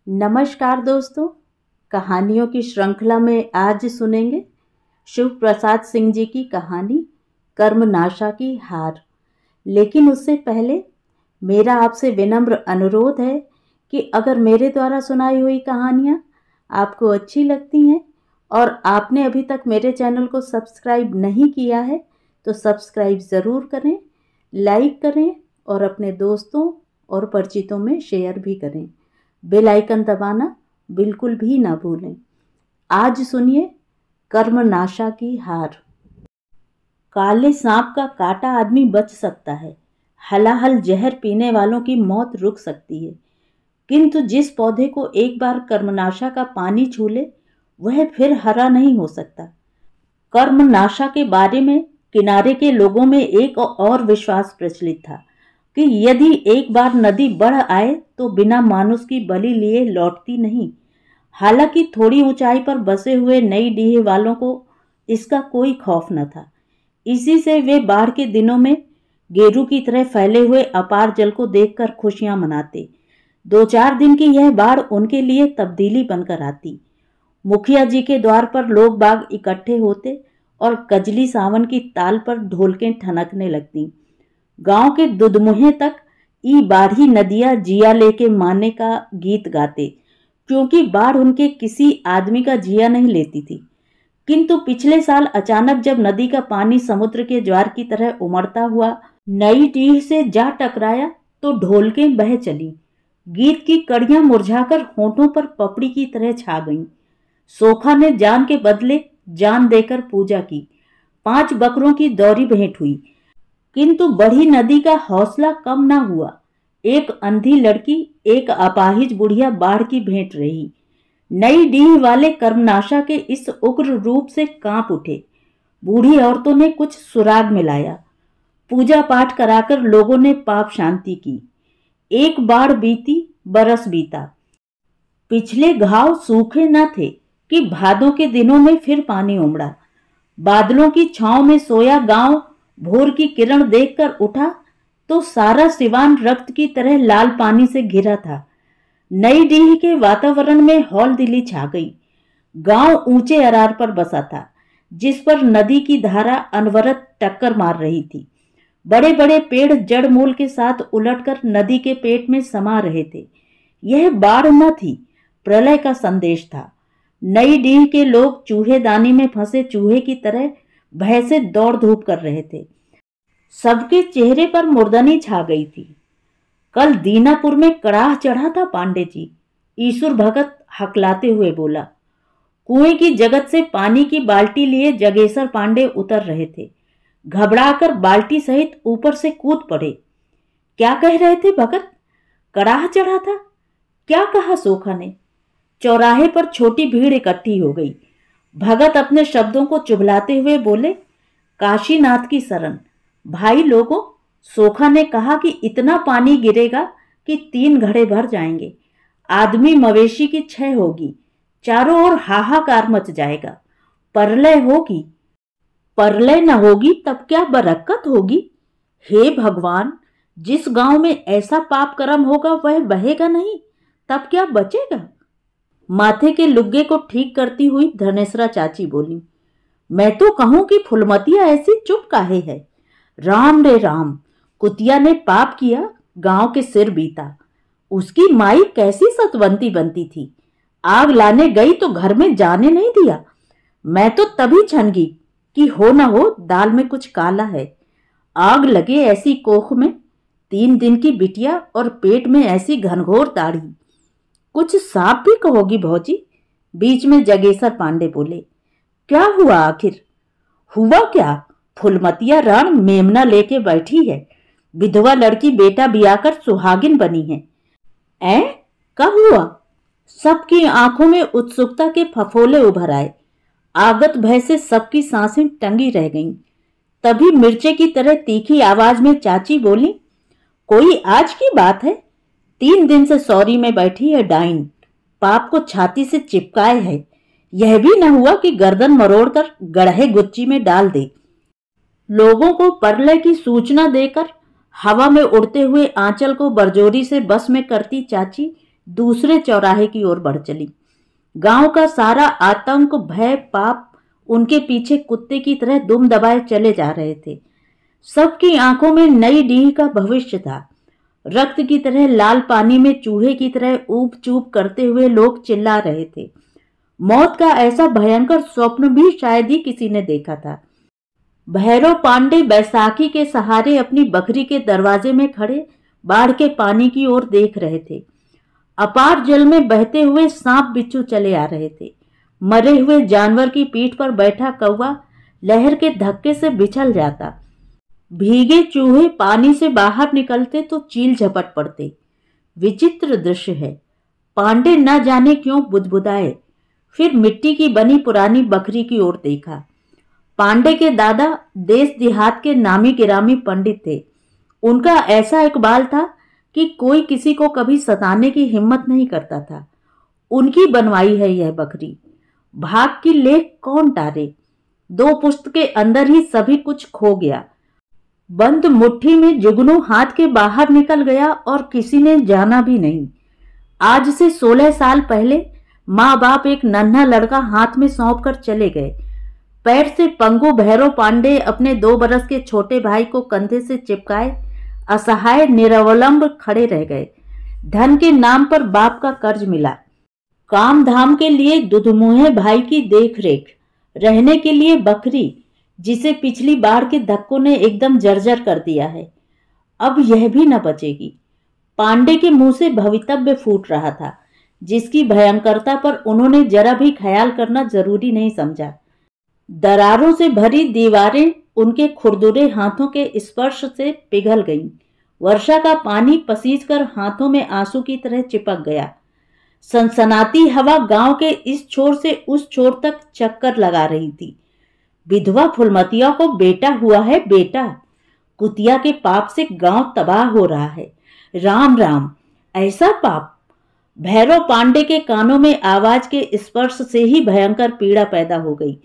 नमस्कार दोस्तों, कहानियों की श्रृंखला में आज सुनेंगे शिव प्रसाद सिंह जी की कहानी कर्मनाशा की हार। लेकिन उससे पहले मेरा आपसे विनम्र अनुरोध है कि अगर मेरे द्वारा सुनाई हुई कहानियाँ आपको अच्छी लगती हैं और आपने अभी तक मेरे चैनल को सब्सक्राइब नहीं किया है तो सब्सक्राइब ज़रूर करें, लाइक करें और अपने दोस्तों और परिचितों में शेयर भी करें। बेल आइकन दबाना बिल्कुल भी ना भूलें। आज सुनिए कर्मनाशा की हार। काले सांप का काटा आदमी बच सकता है, हलाहल जहर पीने वालों की मौत रुक सकती है, किंतु जिस पौधे को एक बार कर्मनाशा का पानी छू ले वह फिर हरा नहीं हो सकता। कर्मनाशा के बारे में किनारे के लोगों में एक और विश्वास प्रचलित था कि यदि एक बार नदी बढ़ आए तो बिना मानुष की बलि लिए लौटती नहीं। हालांकि थोड़ी ऊंचाई पर बसे हुए नई डीह वालों को इसका कोई खौफ न था। इसी से वे बाढ़ के दिनों में गेरू की तरह फैले हुए अपार जल को देखकर खुशियां मनाते। 2-4 दिन की यह बाढ़ उनके लिए तब्दीली बनकर आती। मुखिया जी के द्वार पर लोग बाग इकट्ठे होते और कजली सावन की ताल पर ढोलकें ठनकने लगती। गांव के दुधमुहे तक ई बाढ़ी नदियां जिया लेके माने का गीत गाते, क्योंकि बाढ़ उनके किसी आदमी का जिया नहीं लेती थी। किंतु पिछले साल अचानक जब नदी का पानी समुद्र के ज्वार की तरह उमड़ता हुआ नई डीह से जा टकराया तो ढोलकें बह चली। गीत की कड़ियां मुरझाकर होठों पर पपड़ी की तरह छा गईं। सोखा ने जान के बदले जान देकर पूजा की। 5 बकरों की दौरी भेंट हुई, किंतु बढ़ी नदी का हौसला कम न हुआ। एक अंधी लड़की, एक अपाहिज बुढ़िया बाढ़ की भेंट रही। नई डीह वाले कर्मनाशा के इस उग्र रूप से कांप उठे। बूढ़ी औरतों ने कुछ सुराग मिलाया, पूजा पाठ कराकर लोगों ने पाप शांति की। एक बाढ़ बीती, बरस बीता। पिछले घाव सूखे न थे कि भादों के दिनों में फिर पानी उमड़ा। बादलों की छांव में सोया गांव भोर की किरण देखकर उठा तो सारा सिवान रक्त की तरह लाल पानी से घिरा था। नई डीह के वातावरण में हौल दिली छा गई। गांव ऊंचे अरार पर बसा था, जिस पर नदी की धारा अनवरत टक्कर मार रही थी। बड़े बड़े पेड़ जड़ मूल के साथ उलटकर नदी के पेट में समा रहे थे। यह बाढ़ न थी, प्रलय का संदेश था। नई डीह के लोग चूहेदानी में फंसे चूहे की तरह भय से दौड़ धूप कर रहे थे। सबके चेहरे पर मुर्दनी छा गई थी। कल दीनापुर में कड़ाह चढ़ा था पांडे जी, ईश्वर भगत हकलाते हुए बोला। कुएं की जगत से पानी की बाल्टी लिए जगेसर पांडे उतर रहे थे। घबराकर बाल्टी सहित ऊपर से कूद पड़े। क्या कह रहे थे भगत? कड़ाह चढ़ा था? क्या कहा सोखा ने? चौराहे पर छोटी भीड़ इकट्ठी हो गई। भगत अपने शब्दों को चुभलाते हुए बोले, काशीनाथ की शरण। भाई लोगों, सोखा ने कहा कि इतना पानी गिरेगा कि 3 घड़े भर जाएंगे। आदमी मवेशी की क्षय होगी, चारों ओर हाहाकार मच जाएगा, प्रलय होगी। प्रलय न होगी तब क्या बरकत होगी? हे भगवान, जिस गांव में ऐसा पाप कर्म होगा वह बहेगा नहीं, तब क्या बचेगा? माथे के लुग्गे को ठीक करती हुई धनेसरा चाची बोली, मैं तो कहूं कि फुलमतिया ऐसी चुप काहे है? राम रे राम, कुतिया ने पाप किया, गांव के सिर बीता। उसकी माई कैसी सतवंती बनती थी, आग लाने गई तो घर में जाने नहीं दिया। मैं तो तभी छनगी कि हो न हो दाल में कुछ काला है। आग लगे ऐसी कोख में, 3 दिन की बिटिया और पेट में ऐसी घनघोर दाढ़ी। कुछ सांप भी कहोगी भौजी? बीच में जगेसर पांडे बोले। क्या हुआ आखिर? हुआ क्या? फुलमतिया राण मेमना लेके बैठी है। विधवा लड़की बेटा बियाकर सुहागिन बनी है। कब हुआ? सबकी आंखों में उत्सुकता के फफोले उभर आए। आगत भय से सबकी सांसें टंगी रह गईं। तभी मिर्चे की तरह तीखी आवाज में चाची बोली, कोई आज की बात है? 3 दिन से सौरी में बैठी है डाइन, पाप को छाती से चिपकाए है। यह भी न हुआ कि गर्दन मरोड़कर गढ़े गुच्ची में डाल दे। लोगों को प्रलय की सूचना देकर हवा में उड़ते हुए आंचल को बरजोरी से बस में करती चाची दूसरे चौराहे की ओर बढ़ चली। गांव का सारा आतंक, भय, पाप उनके पीछे कुत्ते की तरह दुम दबाए चले जा रहे थे। सबकी आंखों में नई डीह का भविष्य था। रक्त की तरह लाल पानी में चूहे की तरह ऊप चूप करते हुए लोग चिल्ला रहे थे। मौत का ऐसा भयंकर स्वप्न भी शायद ही किसी ने देखा था। भैरव पांडे बैसाखी के सहारे अपनी बकरी के दरवाजे में खड़े बाढ़ के पानी की ओर देख रहे थे। अपार जल में बहते हुए सांप बिच्छू चले आ रहे थे। मरे हुए जानवर की पीठ पर बैठा कौवा लहर के धक्के से बिछल जाता। भीगे चूहे पानी से बाहर निकलते तो चील झपट पड़ते। विचित्र दृश्य है। पांडे न जाने क्यों बुदबुदाए। फिर मिट्टी की बनी पुरानी बकरी की ओर देखा। पांडे के दादा देश देहात के नामी गिरामी पंडित थे। उनका ऐसा इकबाल था कि कोई किसी को कभी सताने की हिम्मत नहीं करता था। उनकी बनवाई है यह बकरी। भाग की लेख कौन टारे। 2 पुश्त के अंदर ही सभी कुछ खो गया। बंद मुट्ठी में जुगनू हाथ के बाहर निकल गया और किसी ने जाना भी नहीं। आज से 16 साल पहले माँ बाप एक नन्हा लड़का हाथ में सौंप कर चले गए। पैर से पंगु भैरव पांडे अपने 2 बरस के छोटे भाई को कंधे से चिपकाए असहाय निरवलंब खड़े रह गए। धन के नाम पर बाप का कर्ज मिला। काम धाम के लिए दुधमुहे भाई की देखरेख, रहने के लिए बकरी जिसे पिछली बाढ़ के धक्कों ने एकदम जर्जर कर दिया है। अब यह भी न बचेगी। पांडे के मुंह से भवितव्य फूट रहा था, जिसकी भयंकरता पर उन्होंने जरा भी ख्याल करना जरूरी नहीं समझा। दरारों से भरी दीवारें उनके खुरदुरे हाथों के स्पर्श से पिघल गईं। वर्षा का पानी पसीजकर हाथों में आंसू की तरह चिपक गया। सनसनाती हवा गांव के इस छोर से उस छोर तक चक्कर लगा रही थी। विधवा फुलमतिया को बेटा हुआ है, बेटा। कुतिया के पाप से गांव तबाह हो रहा है। राम राम, ऐसा पाप। भैरव पांडे के कानों में आवाज के स्पर्श से ही भयंकर पीड़ा पैदा हो गई।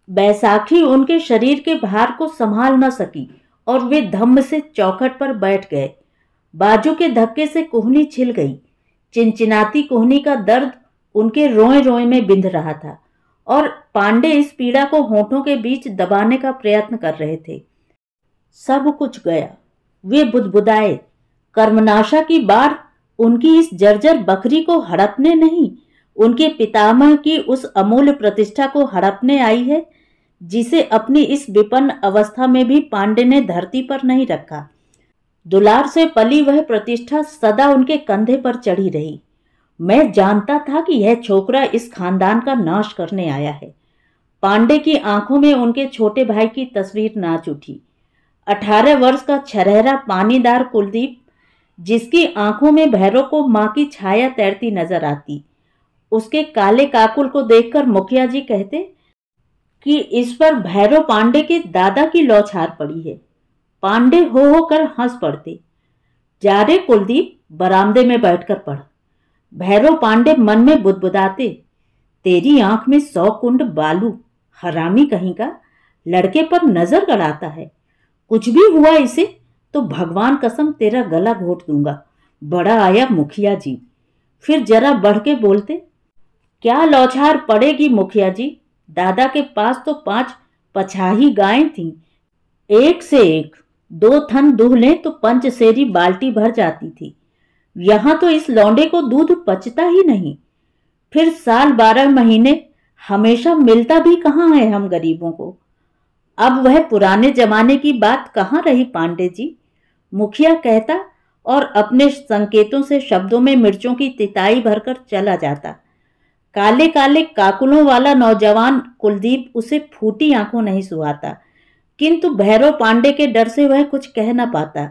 बैसाखी उनके शरीर के भार को संभाल न सकी और वे धम्म से चौखट पर बैठ गए। बाजू के धक्के से कोहनी छिल गई। चिनचिनाती कोहनी का दर्द उनके रोए रोए में बिंध रहा था और पांडे इस पीड़ा को होठों के बीच दबाने का प्रयत्न कर रहे थे। सब कुछ गया। वे बुदबुदाए। कर्मनाशा की बाढ़ उनकी इस जर्जर बकरी को हड़पने नहीं, उनके पितामह की उस अमूल्य प्रतिष्ठा को हड़पने आई है, जिसे अपनी इस विपन्न अवस्था में भी पांडे ने धरती पर नहीं रखा। दुलार से पली वह प्रतिष्ठा सदा उनके कंधे पर चढ़ी रही। मैं जानता था कि यह छोकरा इस खानदान का नाश करने आया है। पांडे की आंखों में उनके छोटे भाई की तस्वीर नाच उठी। 18 वर्ष का छरहरा पानीदार कुलदीप, जिसकी आंखों में भैरव को मां की छाया तैरती नजर आती। उसके काले काकुल को देखकर मुखिया जी कहते कि इस पर भैरव पांडे के दादा की लौछार पड़ी है। पांडे हो कर हंस पड़ते। जा रे कुलदीप, बरामदे में बैठकर पढ़। भैरव पांडे मन में बुदबुदाते, तेरी आंख में 100 कुंड बालू, हरामी कहीं का, लड़के पर नजर गड़ाता है। कुछ भी हुआ इसे तो भगवान कसम तेरा गला घोट दूंगा। बड़ा आया मुखिया जी। फिर जरा बढ़ के बोलते, क्या लौछार पड़ेगी मुखिया जी, दादा के पास तो 5 पछाही गायें थीं, एक से एक, 2 थन दूह लें तो 5 सेरी बाल्टी भर जाती थी। यहां तो इस लौंडे को दूध पचता ही नहीं। फिर साल 12 महीने हमेशा मिलता भी कहाँ है हम गरीबों को। अब वह पुराने जमाने की बात कहाँ रही पांडे जी, मुखिया कहता और अपने संकेतों से शब्दों में मिर्चों की तिताई भरकर चला जाता। काले काले काकुलों वाला नौजवान कुलदीप उसे फूटी आंखों नहीं सुहाता, किंतु भैरव पांडे के डर से वह कुछ कह न पाता।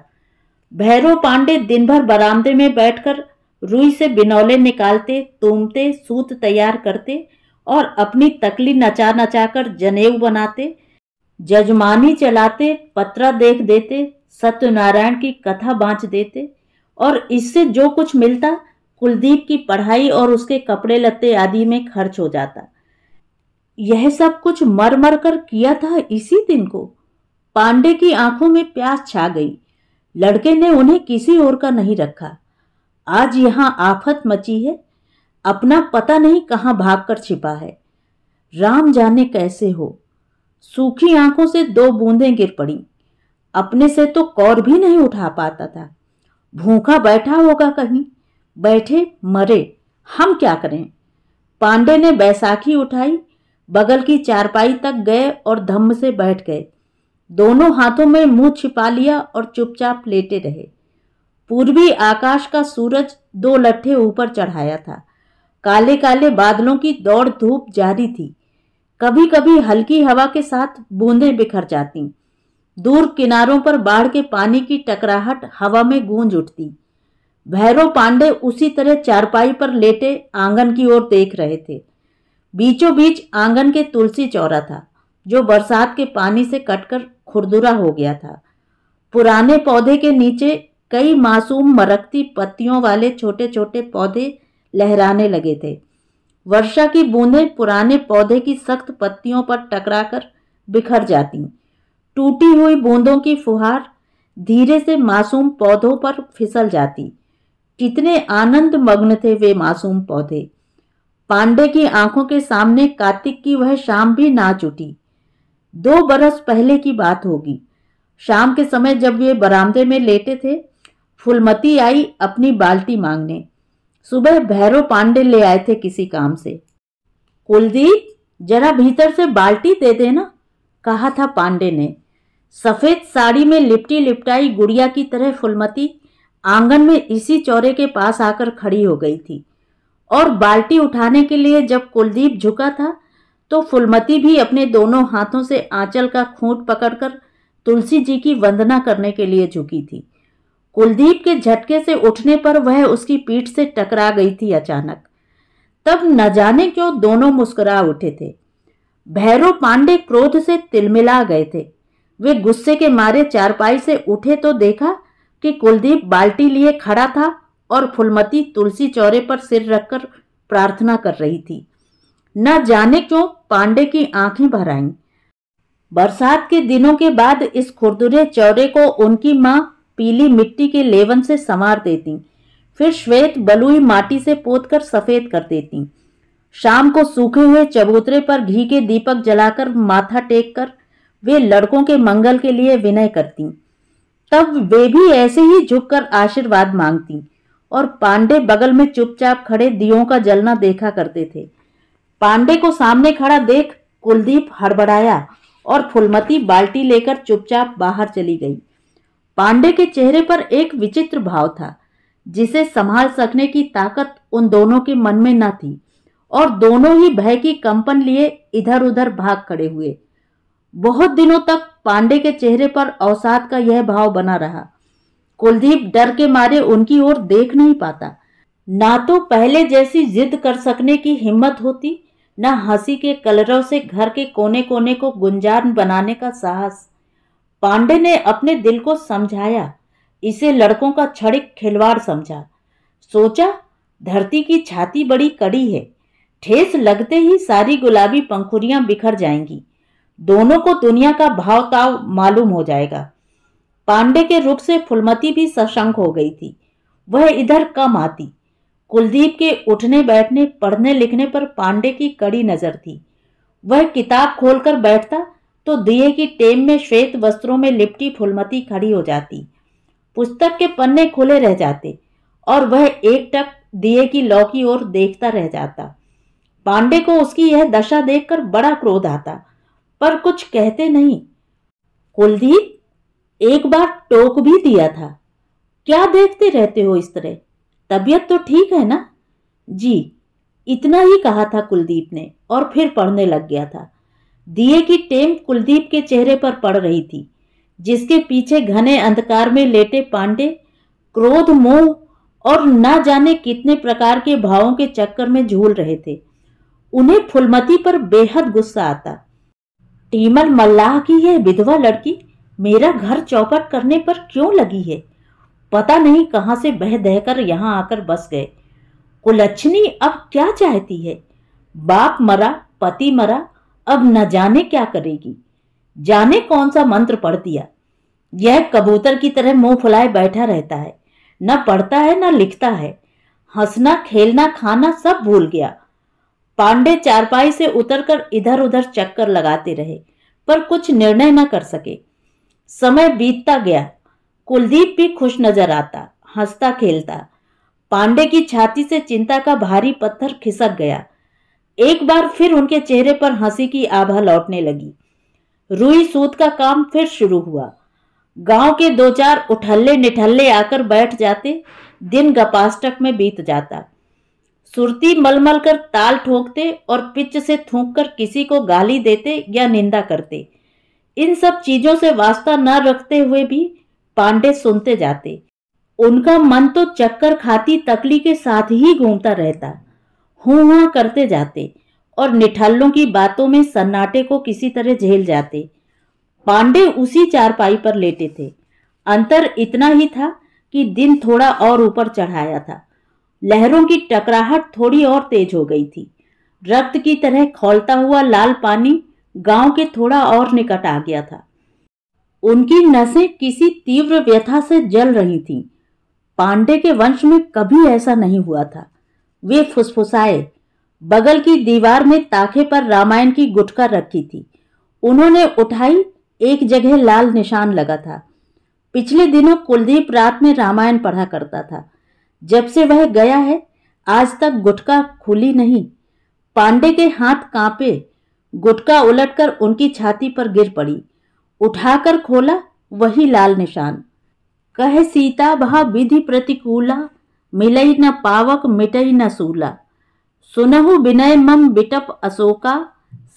भैरव पांडे दिन भर बरामदे में बैठकर रुई से बिनौले निकालते, तूमते, सूत तैयार करते और अपनी तकली नचा नचाकर जनेऊ बनाते, जजमानी चलाते, पत्रा देख देते, सत्यनारायण की कथा बांच देते और इससे जो कुछ मिलता कुलदीप की पढ़ाई और उसके कपड़े लत्ते आदि में खर्च हो जाता। यह सब कुछ मर मर कर किया था इसी दिन को। पांडे की आंखों में प्यास छा गई। लड़के ने उन्हें किसी और का नहीं रखा। आज यहाँ आफत मची है, अपना पता नहीं कहाँ भागकर छिपा है। राम जाने कैसे हो। सूखी आंखों से 2 बूंदें गिर पड़ी। अपने से तो कौर भी नहीं उठा पाता था। भूखा बैठा होगा कहीं। बैठे मरे, हम क्या करें। पांडे ने बैसाखी उठाई, बगल की चारपाई तक गए और धम्म से बैठ गए। दोनों हाथों में मुंह छिपा लिया और चुपचाप लेटे रहे। पूर्वी आकाश का सूरज 2 लट्ठे ऊपर चढ़ाया था। काले काले बादलों की दौड़ धूप जारी थी। कभी कभी हल्की हवा के साथ बूंदें बिखर जाती। दूर किनारों पर बाढ़ के पानी की टकराहट हवा में गूंज उठती। भैरव पांडे उसी तरह चारपाई पर लेटे आंगन की ओर देख रहे थे। बीचों बीच आंगन के तुलसी चौरा था, जो बरसात के पानी से कटकर खुरदुरा हो गया था। पुराने पौधे के नीचे कई मासूम मरकती पत्तियों वाले छोटे छोटे पौधे लहराने लगे थे। वर्षा की बूंदें पुराने पौधे की सख्त पत्तियों पर टकराकर बिखर जाती। टूटी हुई बूंदों की फुहार धीरे से मासूम पौधों पर फिसल जाती। कितने आनंद मग्न थे वे मासूम पौधे। पांडे की आंखों के सामने कार्तिक की वह शाम भी नाच उठी। 2 बरस पहले की बात होगी। शाम के समय जब वे बरामदे में लेटे थे, फुलमती आई अपनी बाल्टी मांगने। सुबह भैरव पांडे ले आए थे किसी काम से। कुलदीप, जरा भीतर से बाल्टी दे देना, कहा था पांडे ने। सफेद साड़ी में लिपटी लिपटाई गुड़िया की तरह फुलमती आंगन में इसी चौरे के पास आकर खड़ी हो गई थी, और बाल्टी उठाने के लिए जब कुलदीप झुका था तो फुलमती भी अपने दोनों हाथों से आंचल का खूंट पकड़कर तुलसी जी की वंदना करने के लिए झुकी थी। कुलदीप के झटके से उठने पर वह उसकी पीठ से टकरा गई थी अचानक। तब न जाने क्यों दोनों मुस्कुरा उठे थे। भैरव पांडे क्रोध से तिलमिला गए थे। वे गुस्से के मारे चारपाई से उठे तो देखा कि कुलदीप बाल्टी लिए खड़ा था और फुलमती तुलसी चौरे पर सिर रखकर प्रार्थना कर रही थी। न जाने क्यों पांडे की आंखें भर आईं। बरसात के दिनों के बाद इस खुरदुरे चौरे को उनकी माँ पीली मिट्टी के लेवन से संवार देती, फिर श्वेत बलुई माटी से पोतकर सफेद कर देती। शाम को सूखे हुए चबूतरे पर घी के दीपक जलाकर माथा टेक कर वे लड़कों के मंगल के लिए विनय करती। तब वे भी ऐसे ही झुककर आशीर्वाद मांगती और पांडे बगल में चुपचाप खड़े दियों का जलना देखा करते थे। पांडे को सामने खड़ा देख कुलदीप हड़बड़ाया और फुलमती बाल्टी लेकर चुपचाप बाहर चली गई। पांडे के चेहरे पर एक विचित्र भाव था, जिसे संभाल सकने की ताकत उन दोनों के मन में न थी, और दोनों ही भय की कंपन लिए इधर उधर भाग खड़े हुए। बहुत दिनों तक पांडे के चेहरे पर अवसाद का यह भाव बना रहा। कुलदीप डर के मारे उनकी ओर देख नहीं पाता। ना तो पहले जैसी जिद कर सकने की हिम्मत होती, न हंसी के कलरव से घर के कोने कोने को गुंजार बनाने का साहस। पांडे ने अपने दिल को समझाया, इसे लड़कों का क्षणिक खिलवाड़ समझा। सोचा, धरती की छाती बड़ी कड़ी है, ठेस लगते ही सारी गुलाबी पंखुड़ियां बिखर जाएंगी। दोनों को दुनिया का भाव ताव मालूम हो जाएगा। पांडे के रुख से फुलमती भी सशंक हो गई थी। वह इधर कम आती। कुलदीप के उठने बैठने पढ़ने लिखने पर पांडे की कड़ी नजर थी। वह किताब खोलकर बैठता तो दिए की टेम में श्वेत वस्त्रों में लिपटी फुलमती खड़ी हो जाती। पुस्तक के पन्ने खुले रह जाते और वह एकटक दिए की लौ की ओर देखता रह जाता। पांडे को उसकी यह दशा देखकर बड़ा क्रोध आता, पर कुछ कहते नहीं। कुलदीप, एक बार टोक भी दिया था, क्या देखते रहते हो इस तरह, तबीयत तो ठीक है ना? जी, इतना ही कहा था कुलदीप ने और फिर पढ़ने लग गया था। दिए की टेम कुलदीप के चेहरे पर पड़ रही थी, जिसके पीछे घने अंधकार में लेटे पांडे क्रोध, मोह और न जाने कितने प्रकार के भावों के चक्कर में झूल रहे थे। उन्हें फुलमती पर बेहद गुस्सा आता। टीमल मल्लाह की यह विधवा लड़की मेरा घर चौपट करने पर क्यों लगी है? पता नहीं कहां से बह दहकर यहां आकर बस गए। कुलच्छनी अब क्या चाहती है? बाप मरा, पति मरा, अब न जाने क्या करेगी। जाने कौन सा मंत्र पढ़ दिया। यह कबूतर की तरह मुंह फुलाए बैठा रहता है, न पढ़ता है न लिखता है, हंसना खेलना खाना सब भूल गया। पांडे चारपाई से उतरकर इधर उधर चक्कर लगाते रहे, पर कुछ निर्णय न कर सके। समय बीतता गया। कुलदीप भी खुश नजर आता, हंसता खेलता। पांडे की छाती से चिंता का भारी पत्थर खिसक गया। एक बार फिर उनके चेहरे पर हंसी की आभा लौटने लगी। रुई सूत का काम फिर शुरू हुआ। गांव के दो चार उठल्ले निठल्ले आकर बैठ जाते, दिन गपाष्टक में बीत जाता। सुरती मलमल कर ताल ठोकते और पिच से थूक कर किसी को गाली देते या निंदा करते। इन सब चीजों से वास्ता न रखते हुए भी पांडे सुनते जाते। उनका मन तो चक्कर खाती तकली के साथ ही घूमता रहता। हूं करते जाते और निठल्लों की बातों में सन्नाटे को किसी तरह झेल जाते। पांडे उसी चारपाई पर लेटे थे। अंतर इतना ही था कि दिन थोड़ा और ऊपर चढ़ाया था। लहरों की टकराहट थोड़ी और तेज हो गई थी। रक्त की तरह खौलता हुआ लाल पानी गांव के थोड़ा और निकट आ गया था। उनकी नसें किसी तीव्र व्यथा से जल रही थीं। पांडे के वंश में कभी ऐसा नहीं हुआ था। वे फुसफुसाए। बगल की दीवार में ताखे पर रामायण की गुटका रखी थी। उन्होंने उठाई, एक जगह लाल निशान लगा था। पिछले दिनों कुलदीप रात में रामायण पढ़ा करता था। जब से वह गया है आज तक गुटका खुली नहीं। पांडे के हाथ कांपे। गुटका उलटकर उनकी छाती पर गिर पड़ी। उठाकर खोला, वही लाल निशान। कह सीता भा विधि प्रतिकूला, मिलई न पावक मिटई न सूला। सुनहु विनय मम बिटप अशोका,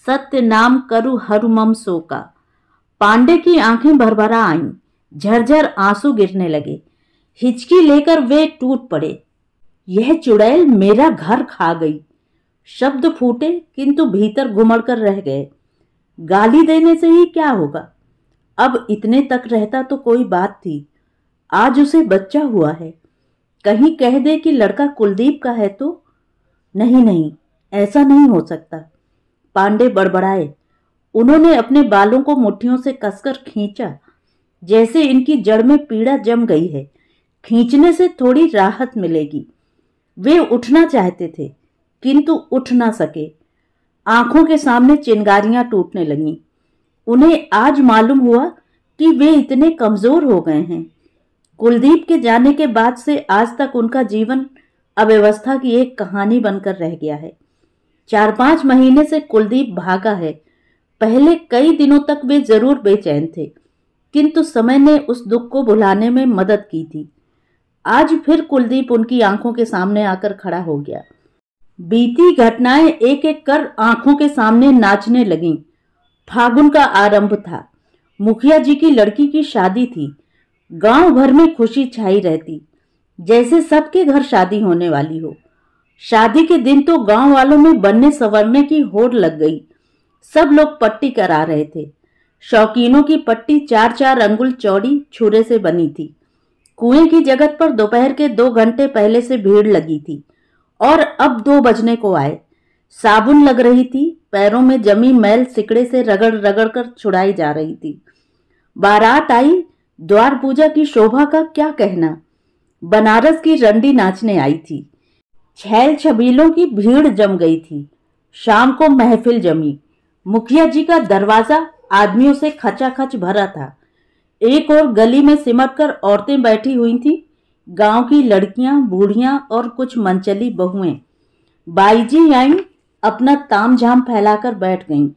सत्य नाम करु हरु मम शोका। पांडे की आंखें भरभरा आईं, झरझर आंसू गिरने लगे। हिचकी लेकर वे टूट पड़े। यह चुड़ैल मेरा घर खा गई। शब्द फूटे किंतु भीतर गुमड़ कर रह गए। गाली देने से ही क्या होगा? अब इतने तक रहता तो कोई बात थी। आज उसे बच्चा हुआ है। कहीं कह दे कि लड़का कुलदीप का है तो? नहीं नहीं, ऐसा नहीं हो सकता। पांडे बड़बड़ाए। उन्होंने अपने बालों को मुट्ठियों से कसकर खींचा, जैसे इनकी जड़ में पीड़ा जम गई है। खींचने से थोड़ी राहत मिलेगी। वे उठना चाहते थे किंतु उठ ना सके। आंखों के सामने चिंगारियां टूटने लगीं। उन्हें आज मालूम हुआ कि वे इतने कमजोर हो गए हैं। कुलदीप के जाने के बाद से आज तक उनका जीवन अव्यवस्था की एक कहानी बनकर रह गया है। 4-5 महीने से कुलदीप भागा है। पहले कई दिनों तक वे जरूर बेचैन थे, किंतु समय ने उस दुख को भुलाने में मदद की थी। आज फिर कुलदीप उनकी आंखों के सामने आकर खड़ा हो गया। बीती घटनाएं एक एक कर आंखों के सामने नाचने लगीं। फागुन का आरंभ था। मुखिया जी की लड़की की शादी थी। गांव भर में खुशी छाई रहती, जैसे सबके घर शादी होने वाली हो। शादी के दिन तो गांव वालों में बनने संवरने की होड़ लग गई। सब लोग पट्टी करा रहे थे। शौकीनों की पट्टी 4-4 अंगुल चौड़ी छुरे से बनी थी। कुएं की जगत पर दोपहर के 2 घंटे पहले से भीड़ लगी थी और अब 2 बजने को आए। साबुन लग रही थी। पैरों में जमी मैल सिकड़े से रगड़ रगड़ कर छुड़ाई जा रही थी। बारात आई। द्वार पूजा की शोभा का क्या कहना। बनारस की रंडी नाचने आई थी। छैल छबीलों की भीड़ जम गई थी। शाम को महफिल जमी। मुखिया जी का दरवाजा आदमियों से खचाखच भरा था। एक और गली में सिमट कर औरतें बैठी हुई थीं। गांव की लड़कियां, बूढ़ियां और कुछ मनचली बहुएं। बाईजी आईं, अपना तामझाम फैलाकर बैठ गईं।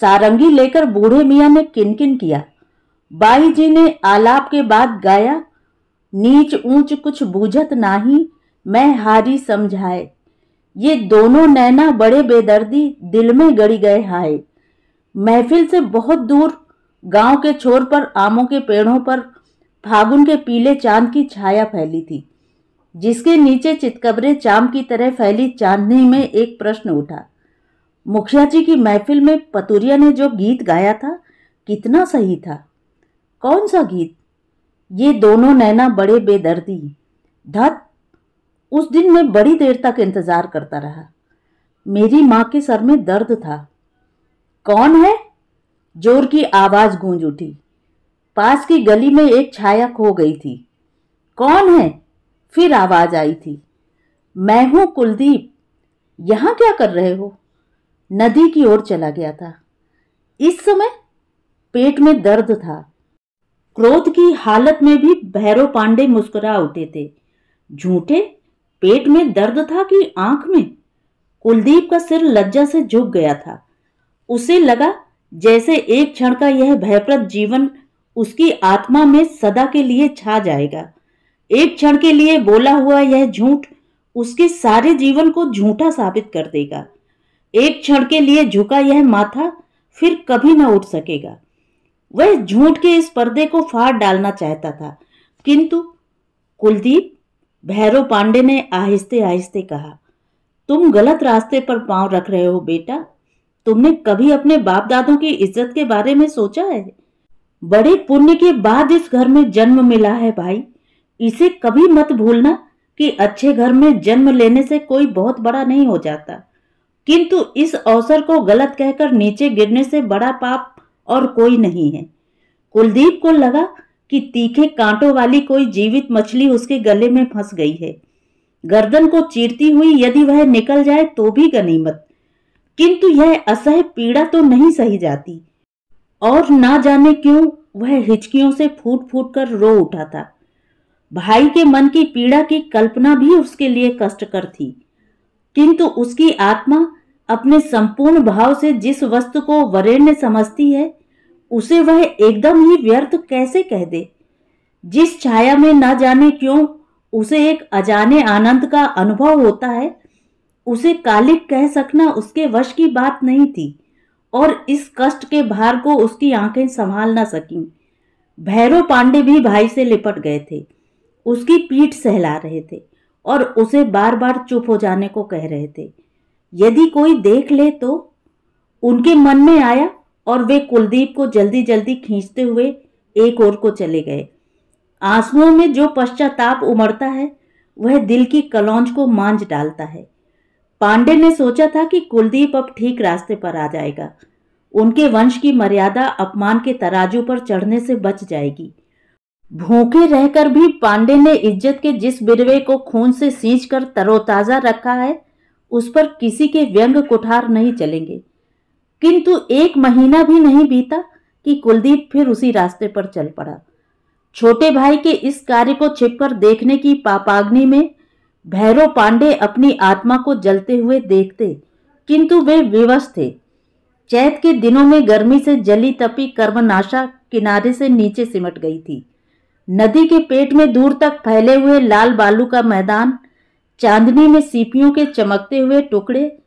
सारंगी लेकर बूढ़े मियां ने किनकिन किया। बाई जी ने आलाप के बाद गाया, नीच ऊंच कुछ बूझत नाही, मैं हारी समझाए। ये दोनों नैना बड़े बेदर्दी, दिल में गड़ी गए हाय। महफिल से बहुत दूर गांव के छोर पर आमों के पेड़ों पर फागुन के पीले चांद की छाया फैली थी, जिसके नीचे चितकबरे चाम की तरह फैली चांदनी में एक प्रश्न उठा। मुखिया जी की महफिल में पतुरिया ने जो गीत गाया था, कितना सही था। कौन सा गीत? ये दोनों नैना बड़े बेदर्दी। धत, उस दिन मैं बड़ी देर तक इंतजार करता रहा। मेरी मां के सर में दर्द था। कौन है? जोर की आवाज गूंज उठी। पास की गली में एक छाया खो गई थी। कौन है? फिर आवाज आई थी, मैं हूं कुलदीप, यहां क्या कर रहे हो? नदी की ओर चला गया था। इस समय पेट में दर्द था। क्रोध की हालत में भी भैरव पांडे मुस्कुरा उठे थे। झूठे? पेट में दर्द था कि आंख में? कुलदीप का सिर लज्जा से झुक गया था। उसे लगा जैसे एक क्षण का यह भयप्रद जीवन उसकी आत्मा में सदा के लिए छा जाएगा। एक क्षण के लिए बोला हुआ यह झूठ उसके सारे जीवन को झूठा साबित कर देगा। एक क्षण के लिए झुका यह माथा फिर कभी न उठ सकेगा। वह झूठ के इस पर्दे को फाड़ डालना चाहता था, किंतु कुलदीप, भैरव पांडे ने आहिस्ते आहिस्ते कहा, तुम गलत रास्ते पर पांव रख रहे हो बेटा। तुमने कभी अपने बाप दादों की इज्जत के बारे में सोचा है? बड़े पुण्य के बाद इस घर में जन्म मिला है भाई। इसे कभी मत भूलना कि अच्छे घर में जन्म लेने से कोई बहुत बड़ा नहीं हो जाता, किंतु इस अवसर को गलत कहकर नीचे गिरने से बड़ा पाप और कोई नहीं है। कुलदीप को लगा कि तीखे कांटों वाली कोई जीवित मछली उसके गले में फंस गई है। गर्दन को चीरती हुई यदि वह निकल जाए तो भी गनीमत, किंतु यह असह्य पीड़ा तो नहीं सही जाती। और ना जाने क्यों वह हिचकियों से फूट फूट कर रो उठा था। भाई के मन की पीड़ा की कल्पना भी उसके लिए कष्टकर थी, किंतु उसकी आत्मा अपने संपूर्ण भाव से जिस वस्तु को वरेण्य समझती है उसे वह एकदम ही व्यर्थ कैसे कह दे। जिस छाया में न जाने क्यों उसे एक अजाने आनंद का अनुभव होता है, उसे कालिक कह सकना उसके वश की बात नहीं थी, और इस कष्ट के भार को उसकी आंखें संभाल न सकीं। भैरव पांडे भी भाई से लिपट गए थे, उसकी पीठ सहला रहे थे और उसे बार बार चुप हो जाने को कह रहे थे। यदि कोई देख ले तो उनके मन में आया और वे कुलदीप को जल्दी जल्दी खींचते हुए एक ओर को चले गए। आंसुओं में जो पश्चाताप उमड़ता है वह दिल की कलौंज को मांझ डालता है। पांडे ने सोचा था कि कुलदीप अब ठीक रास्ते पर आ जाएगा, उनके वंश की मर्यादा अपमान के तराजू पर चढ़ने से बच जाएगी। भूखे रहकर भी पांडे ने इज्जत के जिस बिरवे को खून से सींचकर तरोताजा रखा है उस पर किसी के व्यंग कुठार नहीं चलेंगे। किंतु 1 महीना भी नहीं बीता कि कुलदीप फिर उसी रास्ते पर चल पड़ा। छोटे भाई के इस कार्य को छिपकर देखने की पापाग्नि में भैरव पांडे अपनी आत्मा को जलते हुए देखते, किंतु वे विवश थे। चैत के दिनों में गर्मी से जली तपी कर्मनाशा किनारे से नीचे सिमट गई थी। नदी के पेट में दूर तक फैले हुए लाल बालू का मैदान, चांदनी में सीपियों के चमकते हुए टुकड़े,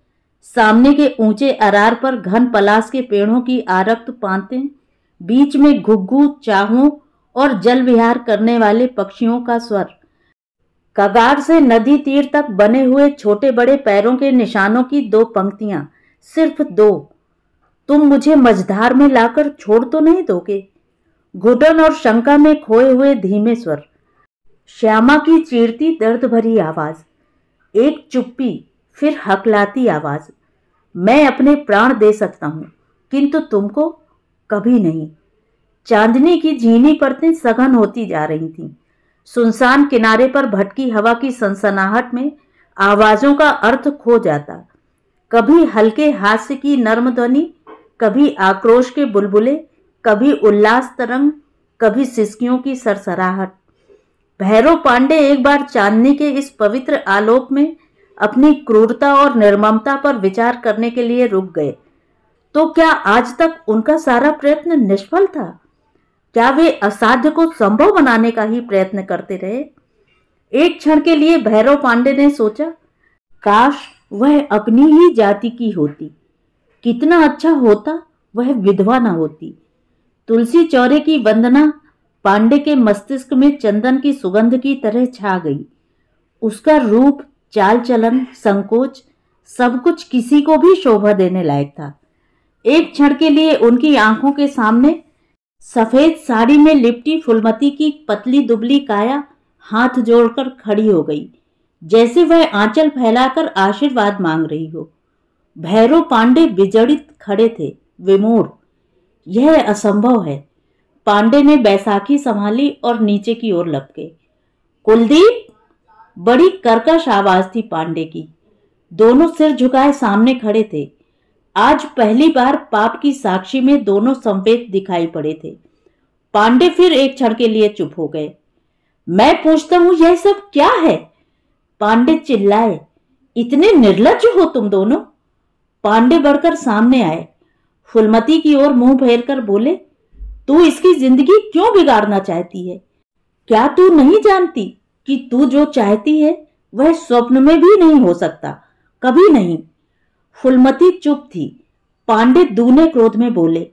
सामने के ऊंचे अरार पर घन पलास के पेड़ों की आरक्त पांतें, बीच में घुग्घू, चाहों और जल विहार करने वाले पक्षियों का स्वर, कगार से नदी तीर तक बने हुए छोटे बड़े पैरों के निशानों की 2 पंक्तियां, सिर्फ 2। तुम मुझे मझधार में लाकर छोड़ तो नहीं दोगे? घुटन और शंका में खोए हुए धीमे स्वर, श्यामा की चीरती दर्द भरी आवाज, एक चुप्पी, फिर हकलाती आवाज, मैं अपने प्राण दे सकता हूं किंतु तुमको कभी नहीं। चांदनी की झीनी परतें सघन होती जा रही थीं। सुनसान किनारे पर भटकी हवा की सनसनाहट में आवाजों का अर्थ खो जाता। कभी हल्के हास्य की नर्म ध्वनि, कभी आक्रोश के बुलबुले, कभी उल्लास तरंग, कभी सिसकियों की सरसराहट। भैरव पांडे एक बार चांदनी के इस पवित्र आलोक में अपनी क्रूरता और निर्ममता पर विचार करने के लिए रुक गए। तो क्या आज तक उनका सारा प्रयत्न निष्फल था? क्या वे असाध्य को संभव बनाने का ही प्रयत्न करते रहे? एक क्षण के लिए भैरव पांडे ने सोचा, काश वह अपनी ही जाति की होती, कितना अच्छा होता वह विधवा न होती। तुलसी चौरे की वंदना पांडे के मस्तिष्क में चंदन की सुगंध की तरह छा गई। उसका रूप, चाल चलन, संकोच, सब कुछ किसी को भी शोभा देने लायक था। एक क्षण के लिए उनकी आंखों के सामने सफेद साड़ी में लिपटी फुलमती की पतली दुबली काया हाथ जोड़कर खड़ी हो गई, जैसे वह आंचल फैलाकर आशीर्वाद मांग रही हो। भैरव पांडे विजड़ित खड़े थे, विमूढ़। यह असंभव है। पांडे ने बैसाखी संभाली और नीचे की ओर लपके। कुलदीप! बड़ी कर्कश आवाज थी पांडे की। दोनों सिर झुकाए सामने खड़े थे। आज पहली बार पाप की साक्षी में दोनों संवेद दिखाई पड़े थे। पांडे फिर एक क्षण के लिए चुप हो गए। मैं पूछता हूं यह सब क्या है? पांडे चिल्लाए। इतने निर्लज्ज हो तुम दोनों? पांडे बढ़कर सामने आए। फुलमती की ओर मुंह फेर कर बोले, तू इसकी जिंदगी क्यों बिगाड़ना चाहती है? क्या तू नहीं जानती कि तू जो चाहती है वह स्वप्न में भी नहीं हो सकता, कभी नहीं। फुलमती चुप थी। पांडे दूने क्रोध में बोले,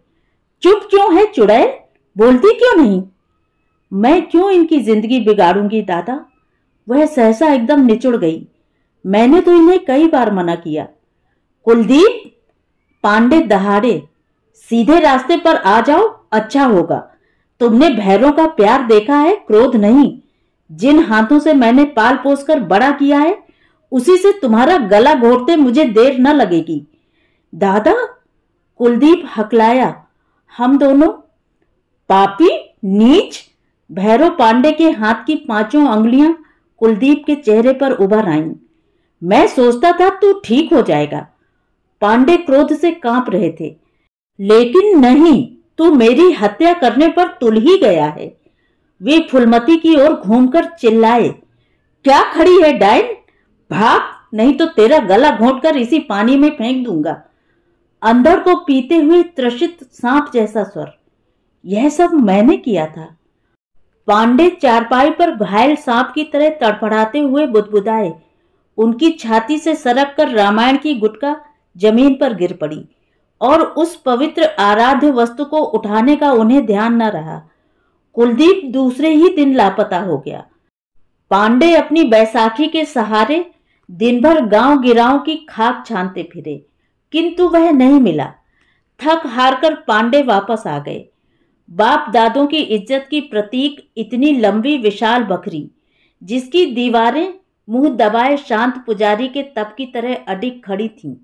चुप क्यों है चुड़ैल? बोलती क्यों नहीं? मैं क्यों इनकी जिंदगी बिगाड़ूंगी दादा? वह सहसा एकदम निचुड़ गई। मैंने तो इन्हें कई बार मना किया। कुलदीप! पांडे दहाड़े। सीधे रास्ते पर आ जाओ, अच्छा होगा। तुमने भैरों का प्यार देखा है, क्रोध नहीं। जिन हाथों से मैंने पाल पोस कर बड़ा किया है उसी से तुम्हारा गला घोटते मुझे देर न लगेगी। दादा! कुलदीप हकलाया। हम दोनों? पापी, नीच! भैरव पांडे के हाथ की पांचों अंगुलियां कुलदीप के चेहरे पर उभर आईं। मैं सोचता था तू ठीक हो जाएगा। पांडे क्रोध से कांप रहे थे। लेकिन नहीं, तू मेरी हत्या करने पर तुल ही गया है। वे फुलमती की ओर घूमकर चिल्लाए, क्या खड़ी है डायन? भाग, नहीं तो तेरा गला घोंटकर इसी पानी में फेंक दूंगा। अंधड़ को पीते हुए त्रसित सांप जैसा स्वर। यह सब मैंने किया था। पांडे चारपाई पर घायल सांप की तरह तड़फड़ाते हुए बुदबुदाए। उनकी छाती से सरक कर रामायण की गुटका जमीन पर गिर पड़ी और उस पवित्र आराध्य वस्तु को उठाने का उन्हें ध्यान न रहा। कुलदीप दूसरे ही दिन लापता हो गया। पांडे अपनी बैसाखी के सहारे दिन भर गांव गिरांव की खाक छानते फिरे, किंतु वह नहीं मिला। थक हार कर पांडे वापस आ गए। बाप दादों की इज्जत की प्रतीक इतनी लंबी विशाल बकरी, जिसकी दीवारें मुंह दबाए शांत पुजारी के तप की तरह अडिग खड़ी थीं,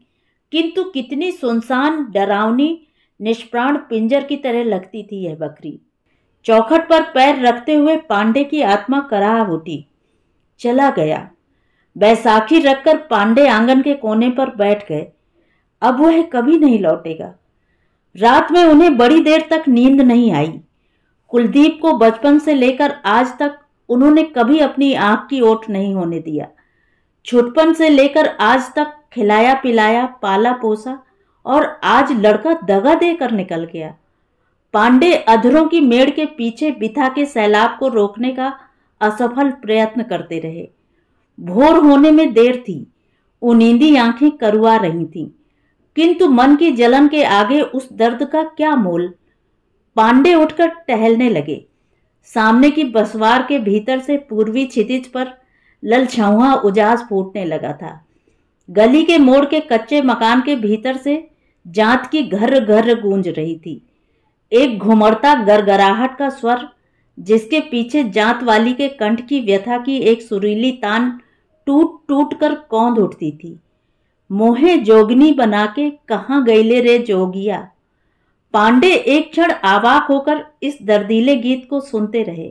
किंतु कितनी सुनसान, डरावनी, निष्प्राण पिंजर की तरह लगती थी यह बकरी। चौखट पर पैर रखते हुए पांडे की आत्मा कराह उठी। चला गया। बैसाखी रखकर पांडे आंगन के कोने पर बैठ गए। अब वह कभी नहीं लौटेगा। रात में उन्हें बड़ी देर तक नींद नहीं आई। कुलदीप को बचपन से लेकर आज तक उन्होंने कभी अपनी आंख की ओट नहीं होने दिया। छुटपन से लेकर आज तक खिलाया पिलाया, पाला पोसा, और आज लड़का दगा देकर निकल गया। पांडे अधरों की मेड़ के पीछे बिथा के सैलाब को रोकने का असफल प्रयत्न करते रहे। भोर होने में देर थी। उनींदी आंखें करुआ रही थीं, किंतु मन की जलन के आगे उस दर्द का क्या मोल। पांडे उठकर टहलने लगे। सामने की बसवार के भीतर से पूर्वी क्षितिज पर ललछौहा उजास फूटने लगा था। गली के मोड़ के कच्चे मकान के भीतर से जांत की घर घर गूंज रही थी। एक घुमड़ता गरगराहट का स्वर, जिसके पीछे जांत वाली के कंठ की व्यथा की एक सुरीली तान टूट टूट कर कौंध उठती थी। मोहे जोगनी बना के कहाँ गईले रे जोगिया। पांडे एक क्षण आवाक होकर इस दर्दीले गीत को सुनते रहे।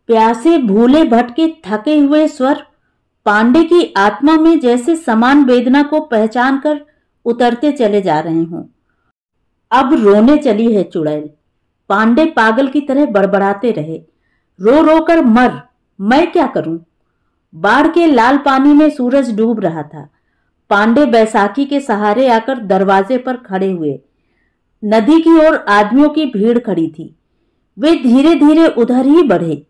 प्यासे भूले भटके थके हुए स्वर पांडे की आत्मा में जैसे समान वेदना को पहचान कर उतरते चले जा रहे हों। अब रोने चली है चुड़ैल। पांडे पागल की तरह बड़बड़ाते रहे, रो रो कर मर, मैं क्या करूं। बाढ़ के लाल पानी में सूरज डूब रहा था। पांडे बैसाखी के सहारे आकर दरवाजे पर खड़े हुए। नदी की ओर आदमियों की भीड़ खड़ी थी। वे धीरे धीरे उधर ही बढ़े।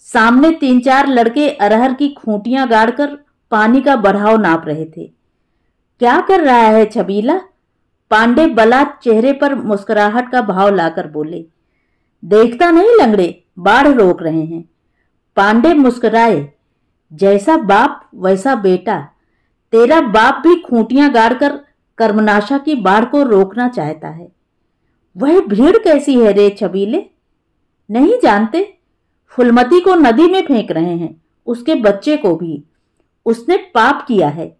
सामने 3-4 लड़के अरहर की खूंटियां गाड़कर पानी का बढ़ाव नाप रहे थे। क्या कर रहा है छबीला? पांडे बलात् चेहरे पर मुस्कुराहट का भाव लाकर बोले। देखता नहीं लंगड़े, बाढ़ रोक रहे हैं। पांडे मुस्कुराए। जैसा बाप वैसा बेटा। तेरा बाप भी खूंटियां गाड़कर कर्मनाशा की बाढ़ को रोकना चाहता है। वह भीड़ कैसी है रे छबीले? नहीं जानते? फुलमती को नदी में फेंक रहे हैं, उसके बच्चे को भी। उसने पाप किया है।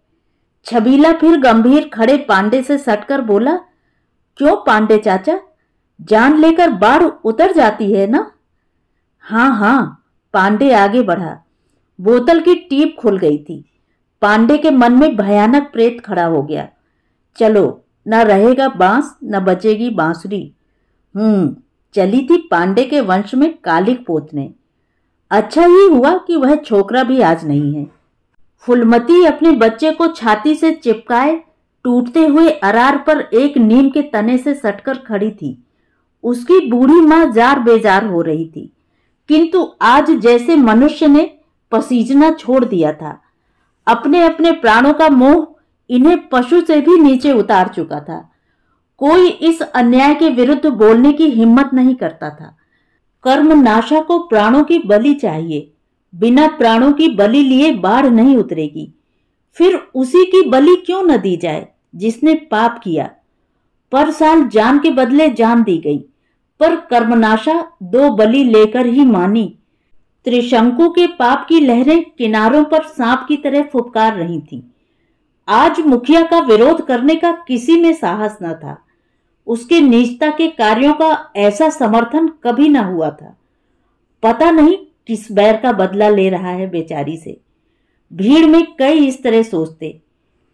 छबीला फिर गंभीर खड़े पांडे से सटकर बोला, क्यों पांडे चाचा, जान लेकर बाढ़ उतर जाती है ना? हाँ हाँ, पांडे आगे बढ़ा। बोतल की टीप खुल गई थी। पांडे के मन में भयानक प्रेत खड़ा हो गया। चलो, न रहेगा बांस न बचेगी बांसुरी। चली थी पांडे के वंश में कालिक पोतने। अच्छा ही हुआ कि वह छोकरा भी आज नहीं है। फुलमती अपने बच्चे को छाती से चिपकाए टूटते हुए अरार पर एक नीम के तने से सटकर खड़ी थी। उसकी बूढ़ी मां जार बेजार हो रही थी, किंतु आज जैसे मनुष्य ने पसीजना छोड़ दिया था। अपने अपने प्राणों का मोह इन्हें पशु से भी नीचे उतार चुका था। कोई इस अन्याय के विरुद्ध बोलने की हिम्मत नहीं करता था। कर्मनाशा को प्राणों की बलि चाहिए। बिना प्राणों की बलि लिए बाढ़ नहीं उतरेगी। फिर उसी की बलि क्यों न दी जाए जिसने पाप किया। पर साल जान के बदले जान दी गई, पर कर्मनाशा 2 बलि लेकर ही मानी। त्रिशंकु के पाप की लहरें किनारों पर सांप की तरह फुफकार रही थीं। आज मुखिया का विरोध करने का किसी में साहस न था। उसके नीचता के कार्यों का ऐसा समर्थन कभी न हुआ था। पता नहीं किस बैर का बदला ले रहा है बेचारी से। भीड़ में कई इस तरह सोचते,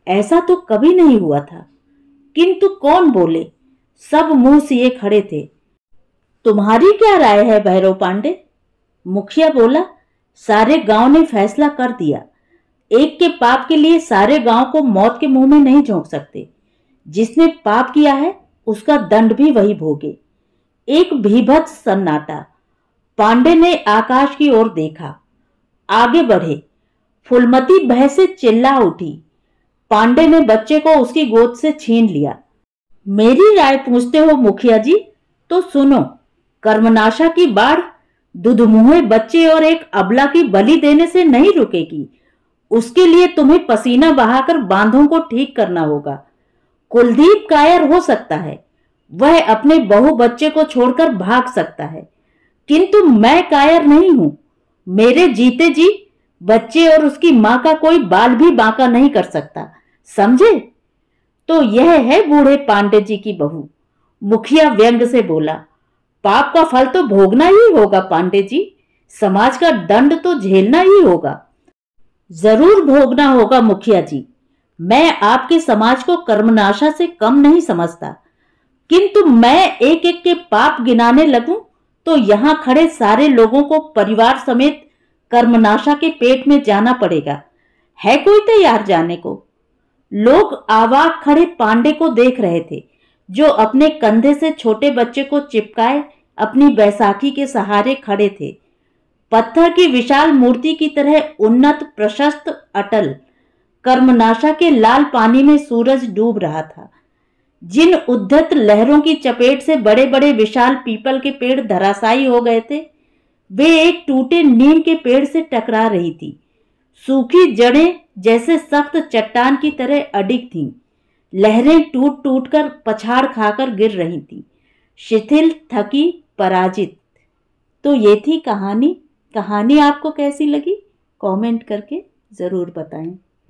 ऐसा तो कभी नहीं हुआ था। किंतु कौन बोले, सब मुंह सिए खड़े थे। तुम्हारी क्या राय है भैरव पांडे? मुखिया बोला, सारे गांव ने फैसला कर दिया। एक के पाप के लिए सारे गांव को मौत के मुंह में नहीं झोंक सकते। जिसने पाप किया है उसका दंड भी वही भोगे। एक भीभत्स सन्नाटा। पांडे ने आकाश की ओर देखा। आगे बढ़े। फुलमती भय से चिल्ला उठी। पांडे ने बच्चे को उसकी गोद से छीन लिया। मेरी राय पूछते हो मुखिया जी? तो सुनो, कर्मनाशा की बाढ़ दुधमुहे बच्चे और एक अबला की बलि देने से नहीं रुकेगी। उसके लिए तुम्हें पसीना बहाकर बांधों को ठीक करना होगा। कुलदीप कायर हो सकता है, वह अपने बहू बच्चे को छोड़कर भाग सकता है, किंतु मैं कायर नहीं हूं। मेरे जीते जी बच्चे और उसकी मां का कोई बाल भी बांका नहीं कर सकता, समझे? तो यह है बूढ़े पांडे जी की बहू। मुखिया व्यंग से बोला, पाप का फल तो भोगना ही होगा पांडे जी। समाज का दंड तो झेलना ही होगा। जरूर भोगना होगा मुखिया जी। मैं आपके समाज को कर्मनाशा से कम नहीं समझता, किंतु मैं एक एक के पाप गिनाने लगूं तो यहां खड़े सारे लोगों को परिवार समेत कर्मनाशा के पेट में जाना पड़ेगा। है कोई तैयार जाने को? लोग आवाक खड़े पांडे को देख रहे थे, जो अपने कंधे से छोटे बच्चे को चिपकाए अपनी बैसाखी के सहारे खड़े थे। पत्थर की विशाल मूर्ति की तरह उन्नत, प्रशस्त, अटल। कर्मनाशा के लाल पानी में सूरज डूब रहा था। जिन उद्धत लहरों की चपेट से बड़े बड़े विशाल पीपल के पेड़ धराशायी हो गए थे, वे एक टूटे नीम के पेड़ से टकरा रही थी। सूखी जड़ें जैसे सख्त चट्टान की तरह अडिग थीं। लहरें टूट टूट कर पछाड़ खाकर गिर रही थीं, शिथिल, थकी, पराजित। तो ये थी कहानी। कहानी आपको कैसी लगी? कमेंट करके जरूर बताएं।